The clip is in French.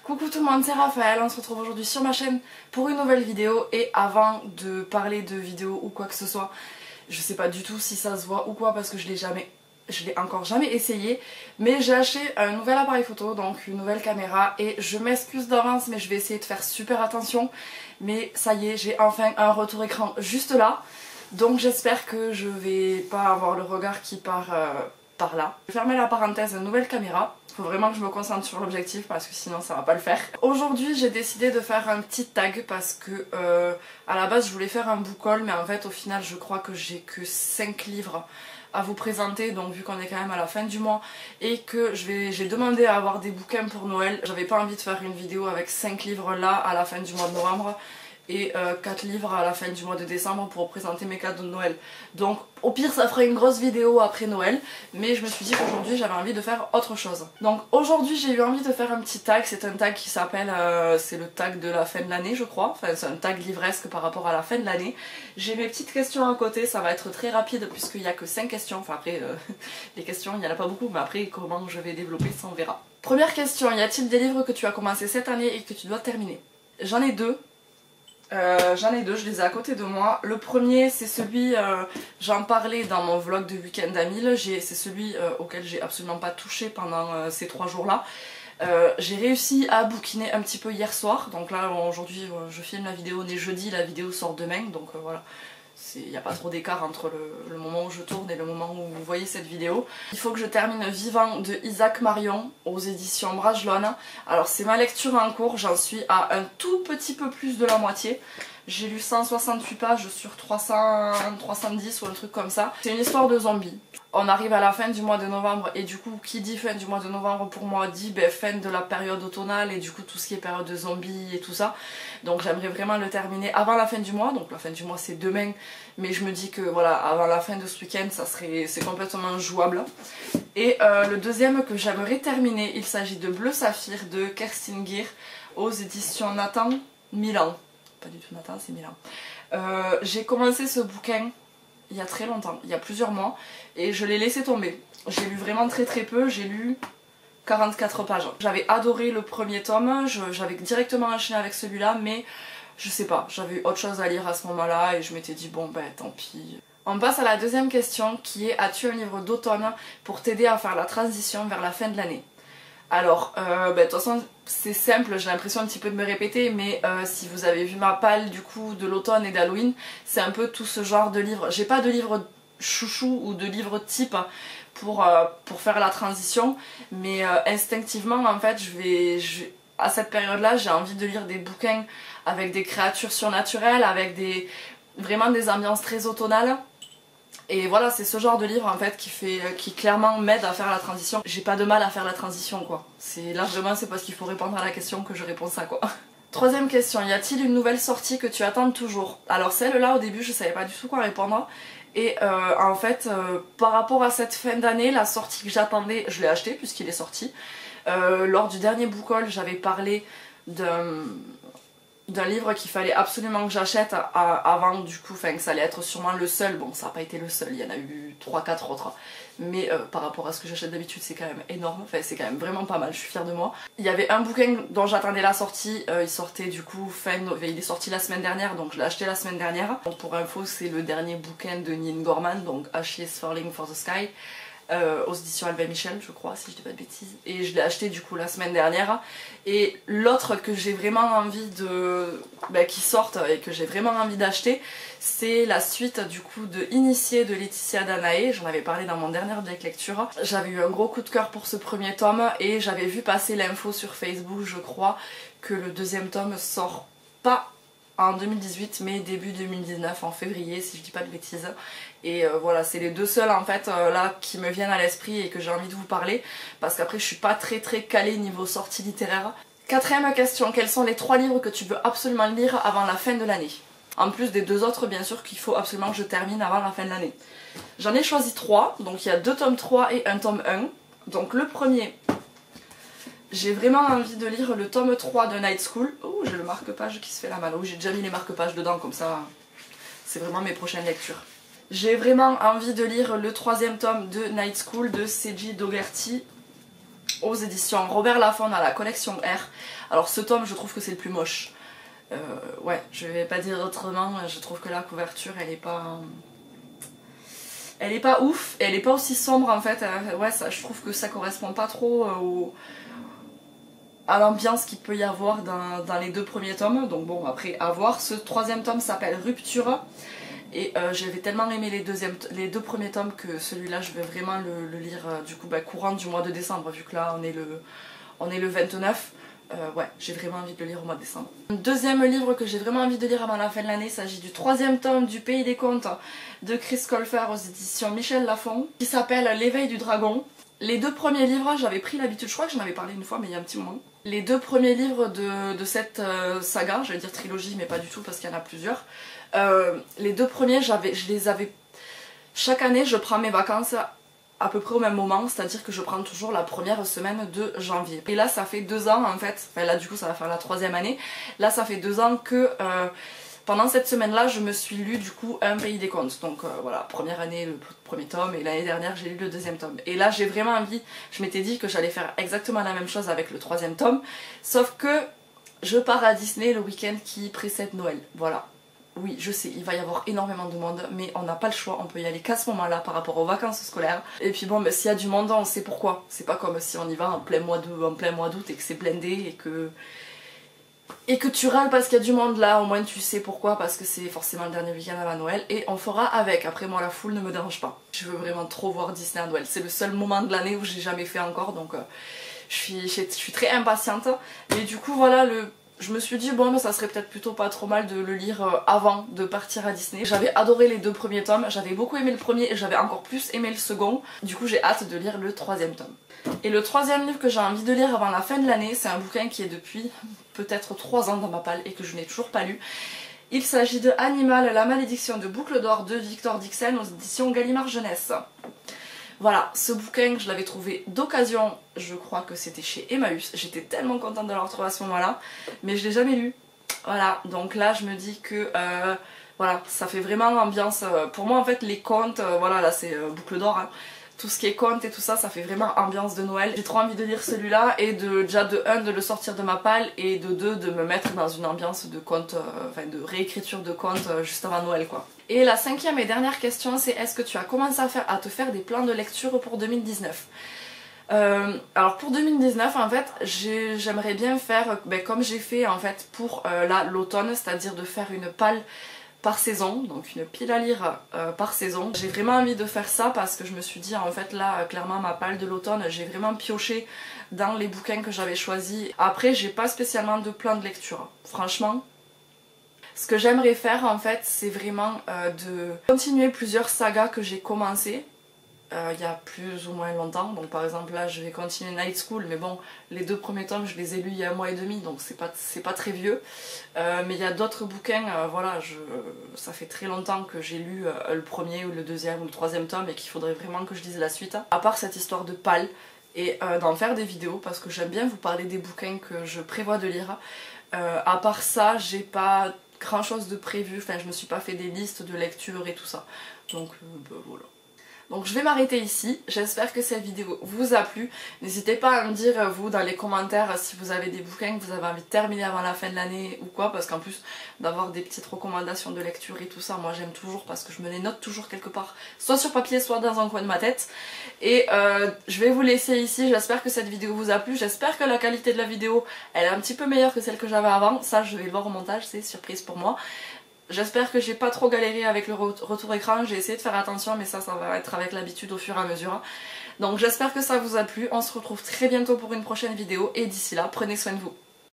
Coucou tout le monde, c'est Raphaël, on se retrouve aujourd'hui sur ma chaîne pour une nouvelle vidéo. Et avant de parler de vidéo ou quoi que ce soit, je sais pas du tout si ça se voit ou quoi parce que je l'ai encore jamais essayé, mais j'ai acheté un nouvel appareil photo, donc une nouvelle caméra, et je m'excuse d'avance mais je vais essayer de faire super attention. Mais ça y est, j'ai enfin un retour écran juste là, donc j'espère que je vais pas avoir le regard qui part par là. Je vais fermer la parenthèse nouvelle caméra. Faut vraiment que je me concentre sur l'objectif parce que sinon ça va pas le faire. Aujourd'hui j'ai décidé de faire un petit tag parce que à la base je voulais faire un book haul, mais en fait au final je crois que j'ai que 5 livres à vous présenter, donc vu qu'on est quand même à la fin du mois et que j'ai demandé à avoir des bouquins pour Noël, j'avais pas envie de faire une vidéo avec 5 livres là à la fin du mois de novembre et 4 livres à la fin du mois de décembre pour présenter mes cadeaux de Noël. Donc au pire ça fera une grosse vidéo après Noël, mais je me suis dit qu'aujourd'hui j'avais envie de faire autre chose. Donc aujourd'hui j'ai eu envie de faire un petit tag, c'est un tag qui s'appelle, c'est le tag de la fin de l'année je crois, enfin c'est un tag livresque par rapport à la fin de l'année. J'ai mes petites questions à côté, ça va être très rapide puisqu'il n'y a que 5 questions, enfin après les questions il n'y en a pas beaucoup, mais après comment je vais développer ça on verra. Première question, y a-t-il des livres que tu as commencé cette année et que tu dois terminer? J'en ai deux. Je les ai à côté de moi. Le premier c'est celui, j'en parlais dans mon vlog de week-end à 1000, c'est celui auquel j'ai absolument pas touché pendant ces 3 jours là. J'ai réussi à bouquiner un petit peu hier soir, donc là aujourd'hui je filme la vidéo, on est jeudi, la vidéo sort demain, donc voilà. Il n'y a pas trop d'écart entre le moment où je tourne et le moment où vous voyez cette vidéo. Il faut que je termine Vivant de Isaac Marion aux éditions Bragelonne. Alors c'est ma lecture en cours, j'en suis à un tout petit peu plus de la moitié. J'ai lu 168 pages sur 310 ou un truc comme ça. C'est une histoire de zombies. On arrive à la fin du mois de novembre et du coup qui dit fin du mois de novembre pour moi dit fin de la période automnale et du coup tout ce qui est période de zombies et tout ça. Donc j'aimerais vraiment le terminer avant la fin du mois, donc la fin du mois c'est demain, mais je me dis que voilà avant la fin de ce week-end c'est complètement jouable. Et le deuxième que j'aimerais terminer, il s'agit de Bleu Saphir de Kerstin Gier aux éditions Nathan Milan. Pas du tout Nathan, c'est Milan. J'ai commencé ce bouquin il y a très longtemps, il y a plusieurs mois, et je l'ai laissé tomber. J'ai lu vraiment très peu, j'ai lu 44 pages. J'avais adoré le premier tome, j'avais directement enchaîné avec celui-là, mais je sais pas, j'avais eu autre chose à lire à ce moment-là et je m'étais dit bon ben tant pis. On passe à la deuxième question qui est: as-tu un livre d'automne pour t'aider à faire la transition vers la fin de l'année? Alors, de toute façon c'est simple, j'ai l'impression un petit peu de me répéter, mais si vous avez vu ma palle du coup de l'automne et d'Halloween, c'est un peu tout ce genre de livres. J'ai pas de livre chouchou ou de livre type pour faire la transition, mais instinctivement en fait à cette période là j'ai envie de lire des bouquins avec des créatures surnaturelles, avec vraiment des ambiances très automnales. Et voilà, c'est ce genre de livre en fait qui clairement m'aide à faire la transition. J'ai pas de mal à faire la transition quoi. C'est largement c'est parce qu'il faut répondre à la question que je réponds ça quoi. Troisième question, y a-t-il une nouvelle sortie que tu attends toujours? Alors celle-là au début je savais pas du tout quoi répondre. Et en fait par rapport à cette fin d'année, la sortie que j'attendais, je l'ai acheté puisqu'il est sorti. Lors du dernier book haul j'avais parlé d'un livre qu'il fallait absolument que j'achète avant du coup, enfin que ça allait être sûrement le seul, bon ça n'a pas été le seul, il y en a eu 3-4 autres, mais par rapport à ce que j'achète d'habitude c'est quand même énorme, enfin c'est quand même vraiment pas mal, je suis fière de moi. Il y avait un bouquin dont j'attendais la sortie, il sortait du coup il est sorti la semaine dernière, donc je l'ai acheté la semaine dernière. Donc, pour info c'est le dernier bouquin de Neil Gorman, donc Ashes is Falling for the Sky. Aux éditions Albin Michel je crois si je dis pas de bêtises, et je l'ai acheté du coup la semaine dernière. Et l'autre que j'ai vraiment envie qui sorte et que j'ai vraiment envie d'acheter, c'est la suite du coup de Initié de Laetitia Danaé. J'en avais parlé dans mon dernier deck lecture. J'avais eu un gros coup de cœur pour ce premier tome et j'avais vu passer l'info sur Facebook je crois que le deuxième tome sort pas en 2018 mais début 2019 en février si je dis pas de bêtises. Et voilà, c'est les deux seuls en fait là qui me viennent à l'esprit et que j'ai envie de vous parler parce qu'après je suis pas très calée niveau sortie littéraire. Quatrième question, quels sont les 3 livres que tu veux absolument lire avant la fin de l'année? En plus des 2 autres bien sûr qu'il faut absolument que je termine avant la fin de l'année. J'en ai choisi 3, donc il y a 2 tomes 3 et un tome 1. Donc le premier, j'ai vraiment envie de lire le tome 3 de Night School. Oh, j'ai le marque-page qui se fait la malle. Oh, j'ai déjà mis les marque-pages dedans comme ça, c'est vraiment mes prochaines lectures. J'ai vraiment envie de lire le 3e tome de Night School de Seiji Dogerty. aux éditions Robert Laffont dans la collection R. Alors ce tome, je trouve que c'est le plus moche. Ouais, je vais pas dire autrement, je trouve que la couverture elle est pas... Elle est pas ouf, et elle est pas aussi sombre en fait. Ouais, ça, je trouve que ça correspond pas trop à l'ambiance qu'il peut y avoir dans les 2 premiers tomes. Donc bon, après à voir. Ce 3e tome s'appelle Rupture. Et j'avais tellement aimé les 2 premiers tomes que celui-là je vais vraiment le lire du coup courant du mois de décembre, vu que là on est le 29. Ouais, j'ai vraiment envie de le lire au mois de décembre. Le 2e livre que j'ai vraiment envie de lire avant la fin de l'année, il s'agit du 3e tome du Pays des Contes de Chris Colfer aux éditions Michel Lafon, qui s'appelle L'éveil du dragon. Les 2 premiers livres, j'avais pris l'habitude, je crois que j'en avais parlé une fois mais il y a un petit moment. Les 2 premiers livres de cette saga, je vais dire trilogie mais pas du tout parce qu'il y en a plusieurs. Les 2 premiers, je les avais... Chaque année je prends mes vacances à peu près au même moment, c'est-à-dire que je prends toujours la première semaine de janvier. Et là ça fait 2 ans en fait, enfin là du coup ça va faire la 3e année, là ça fait 2 ans que pendant cette semaine-là je me suis lu du coup Un Pays des Contes. Donc voilà, première année le 1er tome et l'année dernière j'ai lu le 2e tome. Et là j'ai vraiment envie, je m'étais dit que j'allais faire exactement la même chose avec le 3e tome, sauf que je pars à Disney le week-end qui précède Noël, voilà. Oui, je sais, il va y avoir énormément de monde, mais on n'a pas le choix, on peut y aller qu'à ce moment-là par rapport aux vacances scolaires. Et puis bon, bah, s'il y a du monde, on sait pourquoi. C'est pas comme si on y va en plein mois d'août et que c'est blindé et que tu râles parce qu'il y a du monde là, au moins tu sais pourquoi, parce que c'est forcément le dernier week-end avant Noël, et on fera avec. Après moi la foule ne me dérange pas. Je veux vraiment trop voir Disney à Noël, c'est le seul moment de l'année où j'ai jamais fait encore, donc je suis très impatiente. Mais du coup voilà, je me suis dit bon mais ça serait peut-être plutôt pas trop mal de le lire avant de partir à Disney. J'avais adoré les 2 premiers tomes, j'avais beaucoup aimé le premier et j'avais encore plus aimé le second. Du coup j'ai hâte de lire le 3e tome. Et le 3e livre que j'ai envie de lire avant la fin de l'année, c'est un bouquin qui est depuis peut-être 3 ans dans ma palle et que je n'ai toujours pas lu. Il s'agit de Animal, la malédiction de Boucle d'Or de Victor Dixon aux éditions Gallimard Jeunesse. Voilà, ce bouquin, je l'avais trouvé d'occasion, je crois que c'était chez Emmaüs. J'étais tellement contente de l'avoir trouvé à ce moment-là, mais je l'ai jamais lu. Voilà, donc là je me dis que voilà, ça fait vraiment l'ambiance. Pour moi en fait les contes, voilà, là c'est Boucle d'Or, hein. Tout ce qui est contes et tout ça, ça fait vraiment ambiance de Noël. J'ai trop envie de lire celui-là et déjà de 1 de le sortir de ma palle et de 2 de me mettre dans une ambiance de conte, enfin de réécriture de contes juste avant Noël quoi. Et la 5e et dernière question, c'est est-ce que tu as commencé à te faire des plans de lecture pour 2019 ? Alors pour 2019 en fait j'aimerais bien faire comme j'ai fait en fait pour l'automne, c'est-à-dire de faire une palle par saison, donc une pile à lire par saison. J'ai vraiment envie de faire ça parce que je me suis dit en fait là clairement ma palle de l'automne, j'ai vraiment pioché dans les bouquins que j'avais choisis. Après j'ai pas spécialement de plan de lecture, franchement. Ce que j'aimerais faire en fait c'est vraiment de continuer plusieurs sagas que j'ai commencées il y a plus ou moins longtemps. Donc par exemple là je vais continuer Night School, mais bon les 2 premiers tomes je les ai lus il y a 1 mois et demi, donc c'est pas très vieux. Mais il y a d'autres bouquins, voilà, ça fait très longtemps que j'ai lu le premier ou le 2e ou le 3e tome et qu'il faudrait vraiment que je lise la suite. À part cette histoire de palle et d'en faire des vidéos parce que j'aime bien vous parler des bouquins que je prévois de lire. À part ça j'ai pas grand chose de prévu, enfin je me suis pas fait des listes de lecture et tout ça. Donc voilà. Donc je vais m'arrêter ici, j'espère que cette vidéo vous a plu. N'hésitez pas à me dire vous dans les commentaires si vous avez des bouquins que vous avez envie de terminer avant la fin de l'année ou quoi, parce qu'en plus d'avoir des petites recommandations de lecture et tout ça, moi j'aime toujours parce que je me les note toujours quelque part, soit sur papier soit dans un coin de ma tête. Et je vais vous laisser ici, j'espère que cette vidéo vous a plu, j'espère que la qualité de la vidéo elle est un petit peu meilleure que celle que j'avais avant, ça je vais le voir au montage, c'est surprise pour moi. J'espère que j'ai pas trop galéré avec le retour écran, j'ai essayé de faire attention mais ça va être avec l'habitude au fur et à mesure. Donc j'espère que ça vous a plu, on se retrouve très bientôt pour une prochaine vidéo et d'ici là, prenez soin de vous.